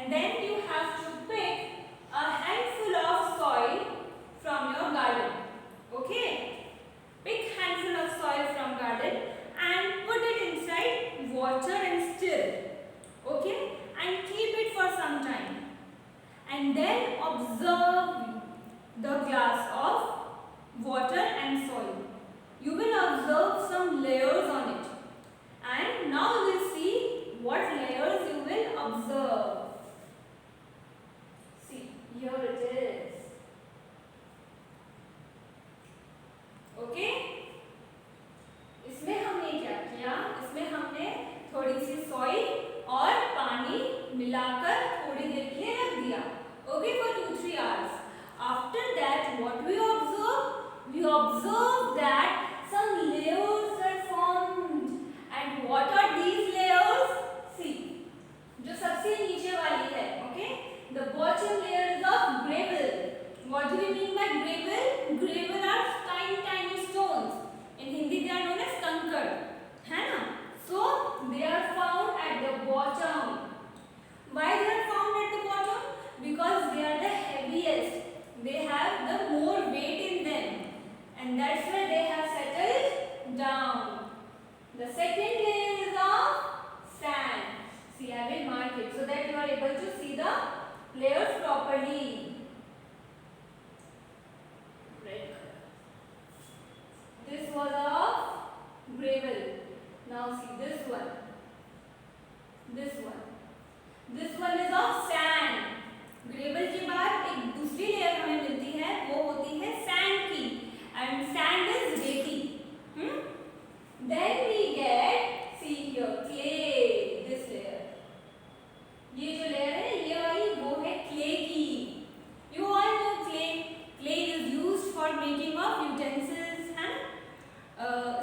and then you have to pick a handful of soil from your garden. Okay? Pick handful of soil from garden and put it inside water and stir. Okay? And keep it for some time. And then observe the glass of water and soil. You will observe some layers on it. And now we will see what layers you will observe. See, here it is. Okay? इसमें हमने क्या किया? इसमें हमने थोड़ी सी soil और पानी मिलाकर थोड़ी देर के लिए रख दिया. Okay, for 2-3 hours. After that, what we observe? We observe that some layers are formed. And what are these layers? See, जो सबसे नीचे वाली है, okay? The bottom layer is of gravel. What do we mean by gravel? Gravel are tiny stones. In Hindi they are known as कंकड़, है ना? So they are found at the bottom. Why they are found at the bottom? Because they are the heaviest. They have the more weight in them, and that's why they have settled down. The second layer is of sand. See, I will mark it so that you are able to see the layers properly. Red color. This was of gravel. Now see this one. This one. This one is of sand. Gravel के बाद एक दूसरी layer हमें मिलती है, वो होती है सैंड की, एंड सैंड इज रेती. Then we get, see here, clay. This layer. ये जो लेयर है, ये वाली वो है clay की. You all know clay. Clay is used for making of utensils, है ना?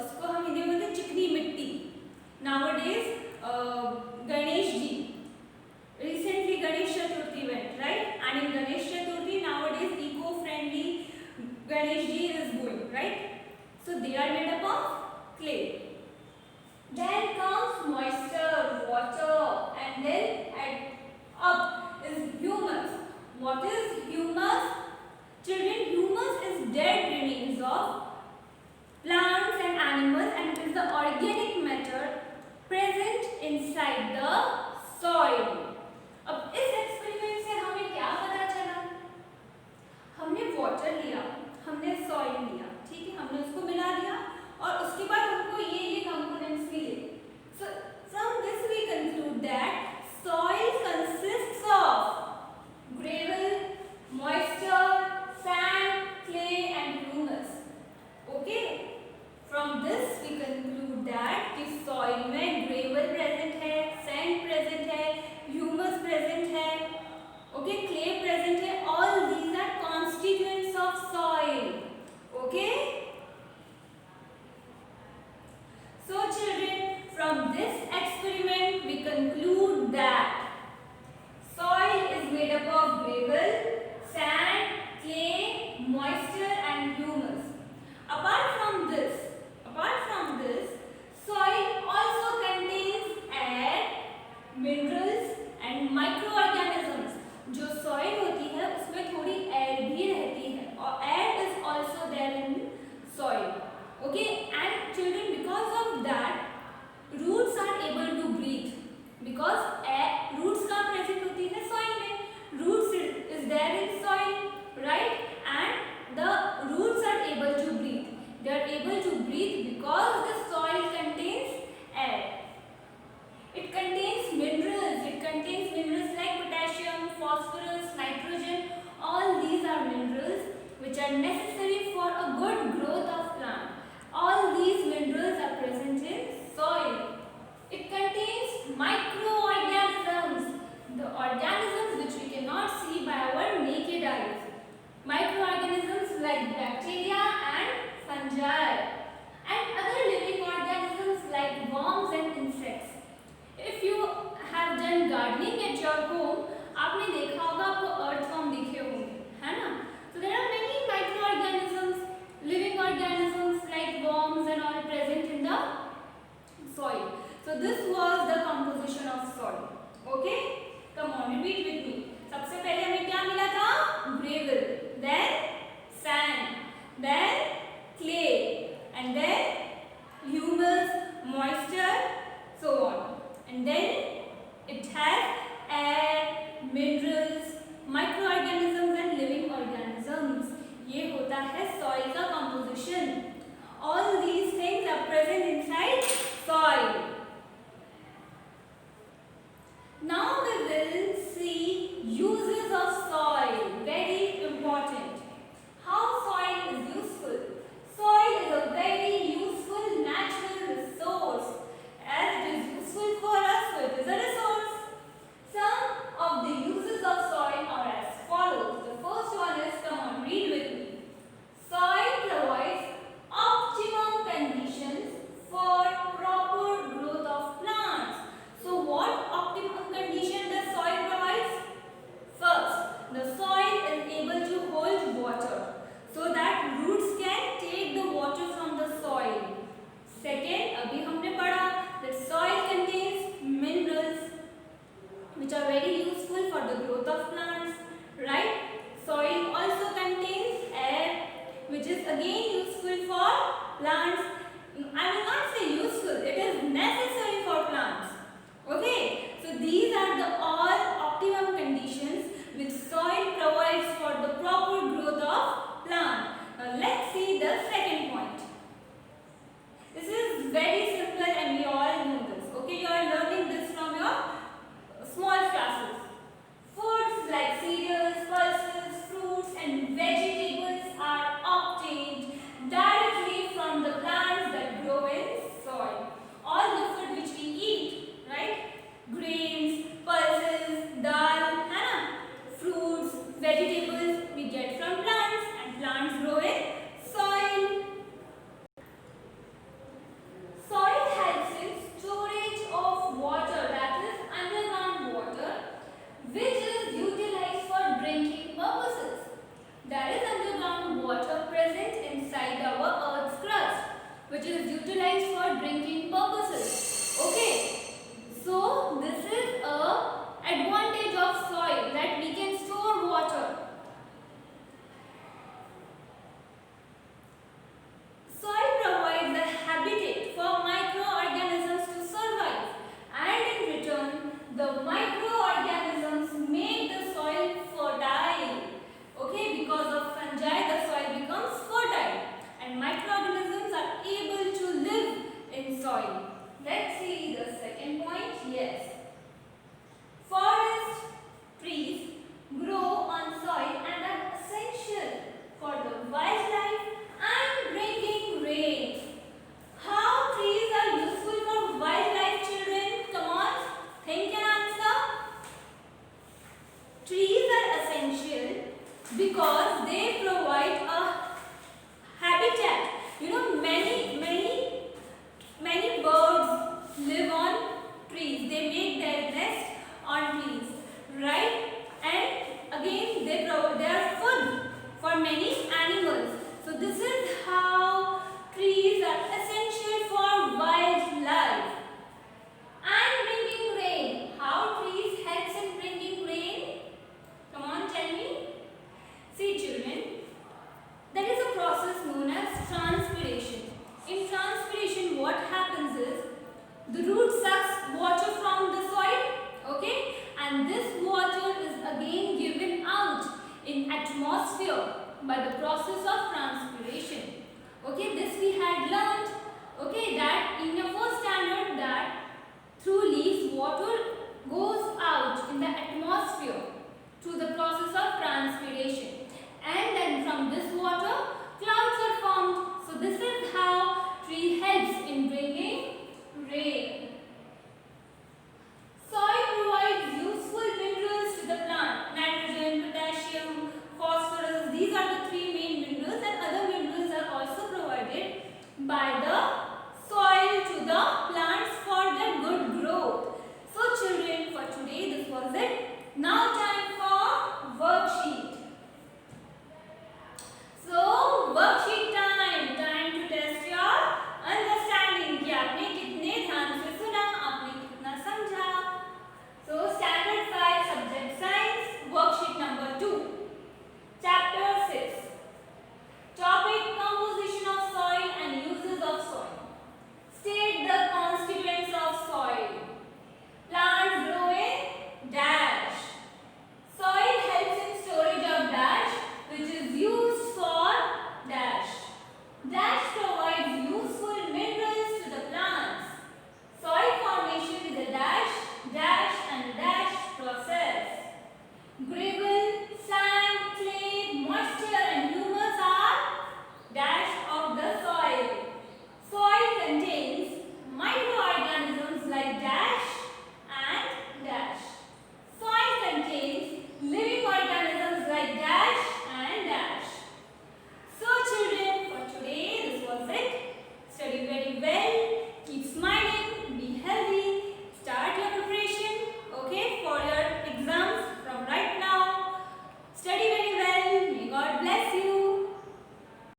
इसको हम हिंदी में बोलते हैं चिकनी मिट्टी. Nowadays, Ganesh ji. Recently Ganesh Chaturthi went, right? And in Ganesh Chaturthi nowadays eco-friendly Ganesh ji is going, right? So they are made up of clay. Then comes moisture, water, and then up is humus. What is humus? Children, humus is dead remains of plants and animals, and it is the organic matter present inside the soil. अब इस experiment से हमें क्या पता चला? हमने water लिया, हमने सॉइल लिया, ठीक है, हमने उसको मिला दिया और उसके बाद हमको ये कंपोनेंट्स मिले. So from this we conclude that soil consists of gravel, moisture, sand, clay and humus. Okay? From this we conclude that कि soil में gravel present है, sand present है, humus present है, okay, clay present है. All these are constituents of soil. Okay? So children, from this experiment we conclude that soil is made up of gravel, sand, clay, moisture and humus. Apart from this, soil also contains air, minerals and microorganisms. जो soil होती है उसमें थोड़ी air भी रहती है और air is also there in soil. Okay, and children, because of that roots are able to breathe, because roots कहाँ present होती है? soil में. Roots is there in soil, right? And the roots are able to breathe. They are able to breathe because the soil contains air. It contains minerals. It contains minerals like potassium, phosphorus, nitrogen. All these are minerals which are necessary for a good growth of plant. All these minerals are present in soil. It contains microorganisms, the organisms which we cannot see by our naked eyes. Microorganisms like bacteria and fungi, and other living organisms like worms and insects. If you have done gardening at your home, आपने देखा होगा, आपको earthworm दिखे होंगे, है ना? So there are many microorganisms, living organisms like worms and all present in the soil. So this was the composition of soil. Okay? Come on, repeat with me. Minerals, microorganisms and living organisms. ये होता है soil का composition. All these things are present inside soil. Now we will see uses of soil. Very important. How soil is useful? Soil is a very useful natural resource. As it is useful for us, so it is a resource. Some of the uses of soil are as follows. The first one is, come on, read with me. Soil provides optimum conditions for proper growth of plants. So what optimum condition does soil provide? First, the soil is able to hold water so that roots can take the water from the soil. Second, अभी हमने पढ़ा that soil contains minerals which are very useful for the growth of plants, right? Soil also contains air which is again useful for plants. I will not say useful, it is necessary for plants. Okay, so these are the all optimum conditions which soil provides for the proper growth of plant. Now let's see the second point. This is very simple and we all know this. Okay, you are learning this from your small classes. Foods like cereals, pulses, fruits and vegetables are obtained directly from the plants that grow in soil. All the food which we eat, right? Grains, pulses, dal, fruits, vegetables we get from plants and plants grow in soil. Soil helps in storage of water, that is underground water, which is utilized for drinking purposes. There is underground water present inside our earth's crust, which is utilized for drinking purposes. Okay, so this is a advantage of soil that we can store water. Soil provides a habitat for microorganisms to survive, and in return, the microorganisms make the soil fertile. Okay, because of fungi, the soil becomes fertile, and microorganisms are able to live in soil. Let's see the second point. Yes. Forest trees grow on soil and are essential for the wildlife and bringing rain. How trees are useful for wildlife, children? Come on, think and answer. Trees are essential because they provide a habitat. You know, many birds live on trees. They make their nest on trees, right? And again, they are food for many animals. So this is how trees are essential for wildlife and bringing rain. How trees helps in bringing rain? Come on, tell me. See, children, there is a process known as transpiration. In transpiration, what happens is the root sucks water from the soil, okay, and this water is again given out in atmosphere by the process of transpiration. Okay, this we had learned, okay, that in your first standard, that through leaves water goes out in the atmosphere through the process of transpiration, and then from this water clouds are formed. So this is how tree helps in bringing rain. Soil provides useful minerals to the plant. Nitrogen, potassium, phosphorus, these are the three main minerals, and other minerals are also provided by the soil to the plants for their good growth. So children, for today this was it. gravel